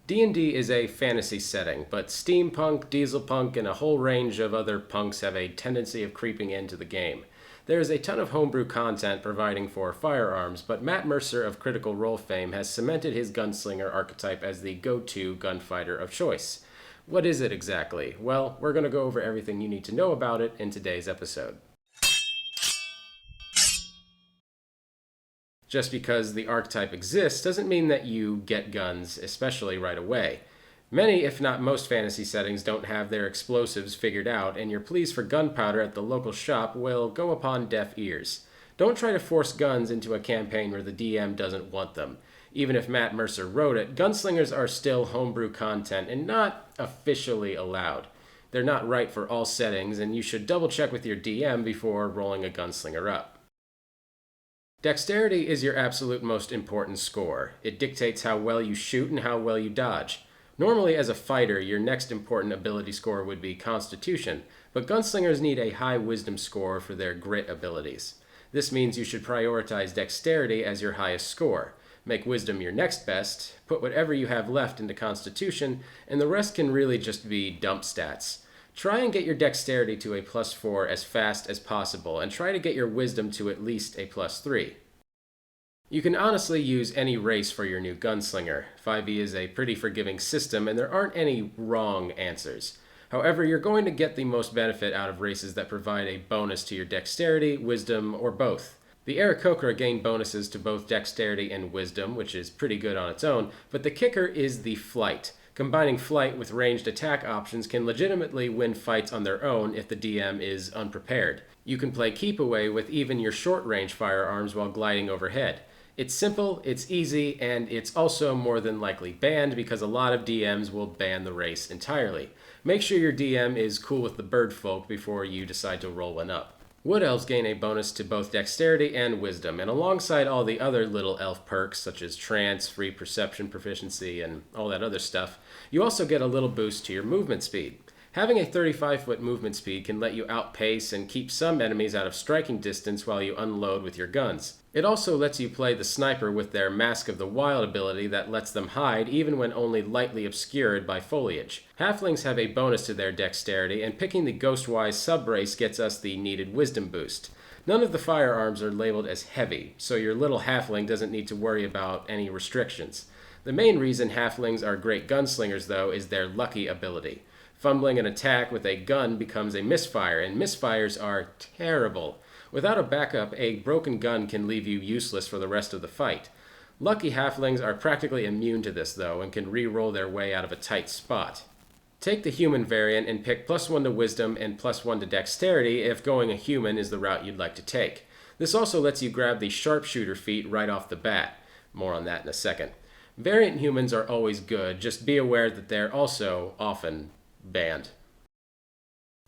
D&D is a fantasy setting, but steampunk, dieselpunk, and a whole range of other punks have a tendency of creeping into the game. There is a ton of homebrew content providing for firearms, but Matt Mercer of Critical Role fame has cemented his Gunslinger archetype as the go-to gunfighter of choice. What is it exactly? Well, we're going to go over everything you need to know about it in today's episode. Just because the archetype exists doesn't mean that you get guns, especially right away. Many, if not most, fantasy settings don't have their explosives figured out, and your pleas for gunpowder at the local shop will go upon deaf ears. Don't try to force guns into a campaign where the DM doesn't want them. Even if Matt Mercer wrote it, gunslingers are still homebrew content and not officially allowed. They're not right for all settings, and you should double check with your DM before rolling a gunslinger up. Dexterity is your absolute most important score. It dictates how well you shoot and how well you dodge. Normally, as a fighter, your next important ability score would be Constitution, but gunslingers need a high Wisdom score for their grit abilities. This means you should prioritize Dexterity as your highest score. Make Wisdom your next best, put whatever you have left into Constitution, and the rest can really just be dump stats. Try and get your Dexterity to a +4 as fast as possible, and try to get your Wisdom to at least a +3. You can honestly use any race for your new gunslinger. 5e is a pretty forgiving system, and there aren't any wrong answers. However, you're going to get the most benefit out of races that provide a bonus to your Dexterity, Wisdom, or both. The Aarakocra gain bonuses to both Dexterity and Wisdom, which is pretty good on its own, but the kicker is the Flight. Combining Flight with ranged attack options can legitimately win fights on their own if the DM is unprepared. You can play keep away with even your short-range firearms while gliding overhead. It's simple, it's easy, and it's also more than likely banned because a lot of DMs will ban the race entirely. Make sure your DM is cool with the bird folk before you decide to roll one up. Wood Elves gain a bonus to both Dexterity and Wisdom, and alongside all the other little elf perks such as Trance, Free Perception Proficiency, and all that other stuff, you also get a little boost to your movement speed. Having a 35-foot movement speed can let you outpace and keep some enemies out of striking distance while you unload with your guns. It also lets you play the sniper with their Mask of the Wild ability that lets them hide even when only lightly obscured by foliage. Halflings have a bonus to their Dexterity, and picking the GHOSTWISE subrace gets us the needed Wisdom boost. None of the firearms are labeled as heavy, so your little halfling doesn't need to worry about any restrictions. The main reason halflings are great gunslingers, though, is their lucky ability. Fumbling an attack with a gun becomes a misfire, and misfires are terrible. Without a backup, a broken gun can leave you useless for the rest of the fight. Lucky halflings are practically immune to this, though, and can re-roll their way out of a tight spot. Take the human variant and pick +1 to Wisdom and +1 to Dexterity if going a human is the route you'd like to take. This also lets you grab the Sharpshooter feat right off the bat. More on that in a second. Variant humans are always good, just be aware that they're also often banned.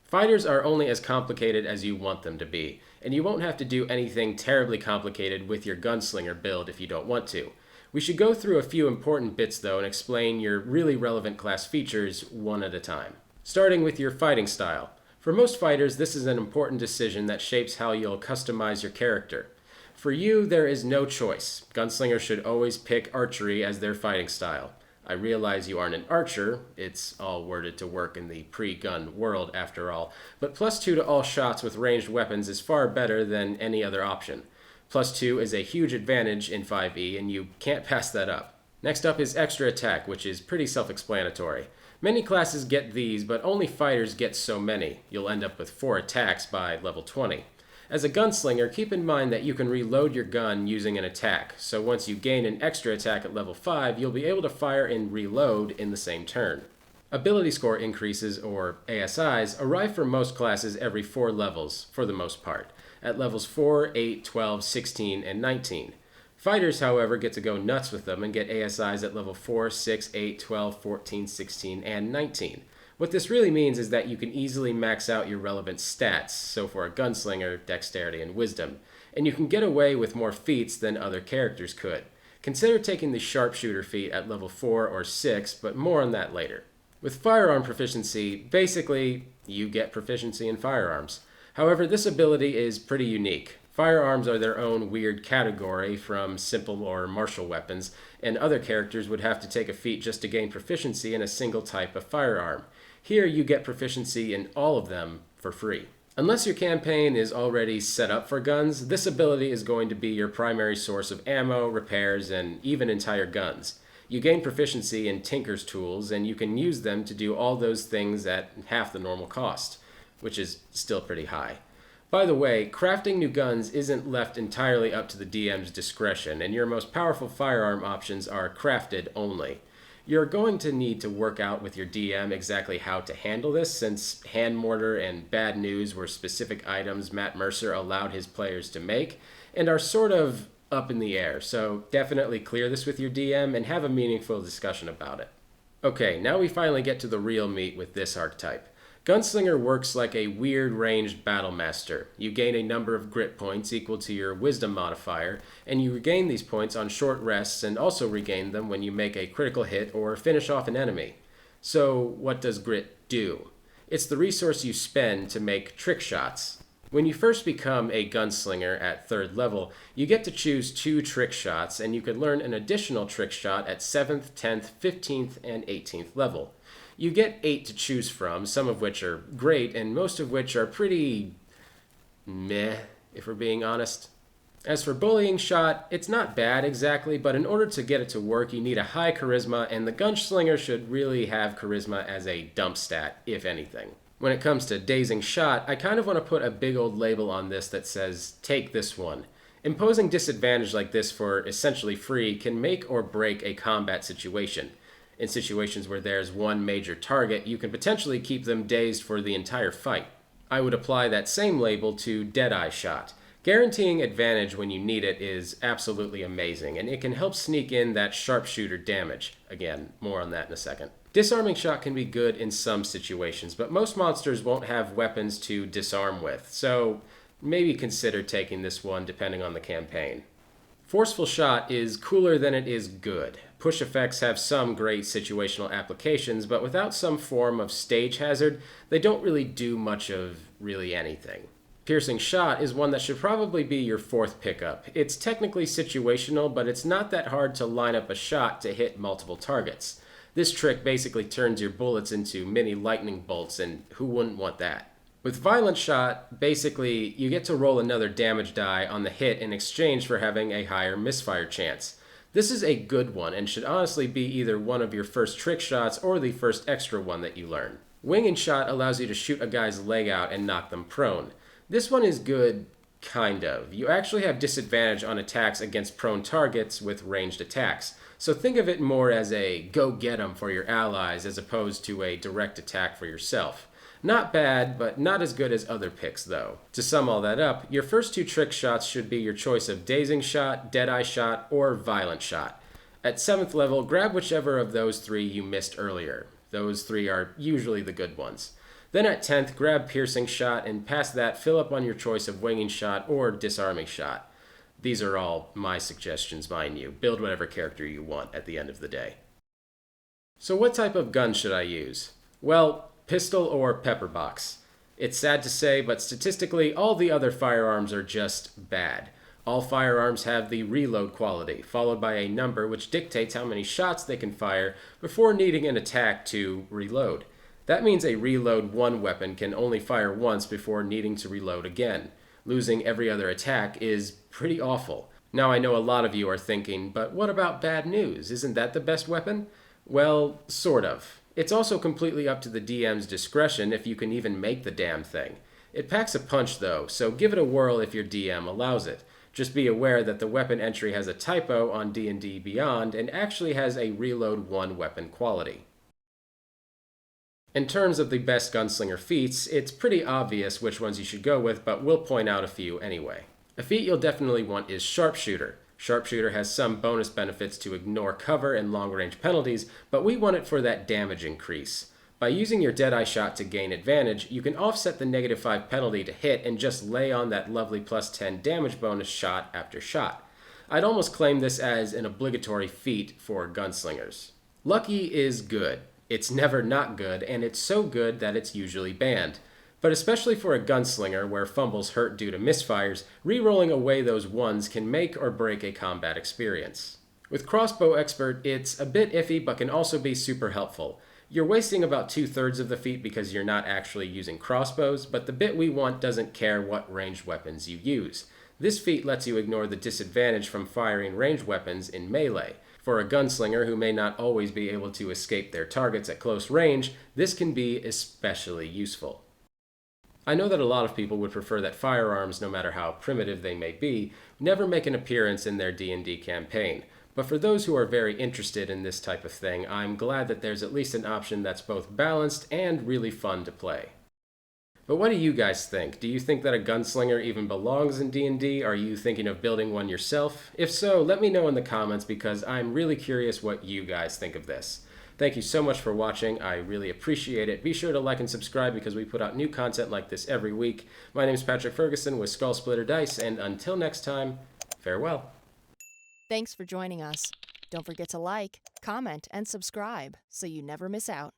Fighters are only as complicated as you want them to be, and you won't have to do anything terribly complicated with your gunslinger build if you don't want to. We should go through a few important bits though and explain your really relevant class features one at a time. Starting with your fighting style. For most fighters, this is an important decision that shapes how you'll customize your character. For you, there is no choice. Gunslingers should always pick archery as their fighting style. I realize you aren't an archer, it's all worded to work in the pre-gun world after all, but +2 to all shots with ranged weapons is far better than any other option. +2 is a huge advantage in 5e, and you can't pass that up. Next up is extra attack, which is pretty self-explanatory. Many classes get these, but only fighters get so many. You'll end up with 4 attacks by level 20. As a gunslinger, keep in mind that you can reload your gun using an attack, so once you gain an extra attack at level 5, you'll be able to fire and reload in the same turn. Ability score increases, or ASI'S, arrive for most classes every 4 levels, for the most part, at levels 4, 8, 12, 16, and 19. Fighters, however, get to go nuts with them and get ASI'S at level 4, 6, 8, 12, 14, 16, and 19. What this really means is that you can easily max out your relevant stats, so for a gunslinger, Dexterity and Wisdom, and you can get away with more feats than other characters could. Consider taking the Sharpshooter feat at level 4 or 6, but more on that later. With firearm proficiency, basically, you get proficiency in firearms. However, this ability is pretty unique. Firearms are their own weird category from simple or martial weapons, and other characters would have to take a feat just to gain proficiency in a single type of firearm. Here you get proficiency in all of them for free. Unless your campaign is already set up for guns, this ability is going to be your primary source of ammo, repairs, and even entire guns. You gain proficiency in Tinker's tools, and you can use them to do all those things at half the normal cost, which is still pretty high. By the way, crafting new guns isn't left entirely up to the DM's discretion, and your most powerful firearm options are crafted only. You're going to need to work out with your DM exactly how to handle this, since hand mortar and bad news were specific items Matt Mercer allowed his players to make, and are sort of up in the air, so definitely clear this with your DM and have a meaningful discussion about it. Okay, now we finally get to the real meat with this archetype. Gunslinger works like a weird ranged battle master. You gain a number of grit points equal to your wisdom modifier, and you regain these points on short rests and also regain them when you make a critical hit or finish off an enemy. So what does grit do? It's the resource you spend to make trick shots. When you first become a gunslinger at 3rd level, you get to choose 2 trick shots, and you can learn an additional trick shot at 7th, 10th, 15th, and 18th level. You get 8 to choose from, some of which are great, and most of which are pretty meh, if we're being honest. As for bullying shot, it's not bad exactly, but in order to get it to work, you need a high charisma, and the gunslinger should really have charisma as a dump stat, if anything. When it comes to dazing shot, I kind of want to put a big old label on this that says, take this one. Imposing disadvantage like this for essentially free can make or break a combat situation. In situations where there's one major target, you can potentially keep them dazed for the entire fight. I would apply that same label to DEADEYE shot. Guaranteeing advantage when you need it is absolutely amazing, and it can help sneak in that sharpshooter damage. Again, more on that in a second. Disarming shot can be good in some situations, but most monsters won't have weapons to disarm with, so maybe consider taking this one depending on the campaign. Forceful shot is cooler than it is good. Push effects have some great situational applications, but without some form of stage hazard, they don't really do much of really anything. Piercing shot is one that should probably be your 4th pickup. It's technically situational, but it's not that hard to line up a shot to hit multiple targets. This trick basically turns your bullets into mini lightning bolts, and who wouldn't want that? With violent shot, basically, you get to roll another damage die on the hit in exchange for having a higher misfire chance. This is a good one and should honestly be either one of your first trick shots or the first extra one that you learn. Winging shot allows you to shoot a guy's leg out and knock them prone. This one is good, kind of. You actually have disadvantage on attacks against prone targets with ranged attacks, so think of it more as a go get 'em for your allies as opposed to a direct attack for yourself. Not bad, but not as good as other picks, though. To sum all that up, your first 2 trick shots should be your choice of dazing shot, DEADEYE shot, or violent shot. At 7th level, grab whichever of those 3 you missed earlier. Those 3 are usually the good ones. Then at 10th, grab piercing shot, and past that, fill up on your choice of winging shot or disarming shot. These are all my suggestions, mind you. Build whatever character you want at the end of the day. So what type of gun should I use? Well, pistol or PEPPERBOX. It's sad to say, but statistically, all the other firearms are just bad. All firearms have the reload quality, followed by a number which dictates how many shots they can fire before needing an attack to reload. That means a reload 1 weapon can only fire once before needing to reload again. Losing every other attack is pretty awful. Now I know a lot of you are thinking, but what about bad news? Isn't that the best weapon? Well, sort of. It's also completely up to the DM's discretion if you can even make the damn thing. It packs a punch though, so give it a whirl if your DM allows it. Just be aware that the weapon entry has a typo on D&D Beyond and actually has a reload 1 weapon quality. In terms of the best gunslinger feats, it's pretty obvious which ones you should go with, but we'll point out a few anyway. A feat you'll definitely want is Sharpshooter. Sharpshooter has some bonus benefits to ignore cover and long-range penalties, but we want it for that damage increase. By using your DEADEYE shot to gain advantage, you can offset the -5 penalty to hit and just lay on that lovely +10 damage bonus shot after shot. I'd almost claim this as an obligatory feat for gunslingers. Lucky is good. It's never not good, and it's so good that it's usually banned. But especially for a gunslinger where fumbles hurt due to misfires, re-rolling away those ones can make or break a combat experience. With Crossbow Expert, it's a bit iffy but can also be super helpful. You're wasting about 2/3 of the feat because you're not actually using crossbows, but the bit we want doesn't care what ranged weapons you use. This feat lets you ignore the disadvantage from firing ranged weapons in melee. For a gunslinger who may not always be able to escape their targets at close range, this can be especially useful. I know that a lot of people would prefer that firearms, no matter how primitive they may be, never make an appearance in their D&D campaign. But for those who are very interested in this type of thing, I'm glad that there's at least an option that's both balanced and really fun to play. But what do you guys think? Do you think that a gunslinger even belongs in D&D? Are you thinking of building one yourself? If so, let me know in the comments because I'm really curious what you guys think of this. Thank you so much for watching. I really appreciate it. Be sure to like and subscribe because we put out new content like this every week. My name is Patrick Ferguson with Skull Splitter Dice, and until next time, farewell. Thanks for joining us. Don't forget to like, comment, and subscribe so you never miss out.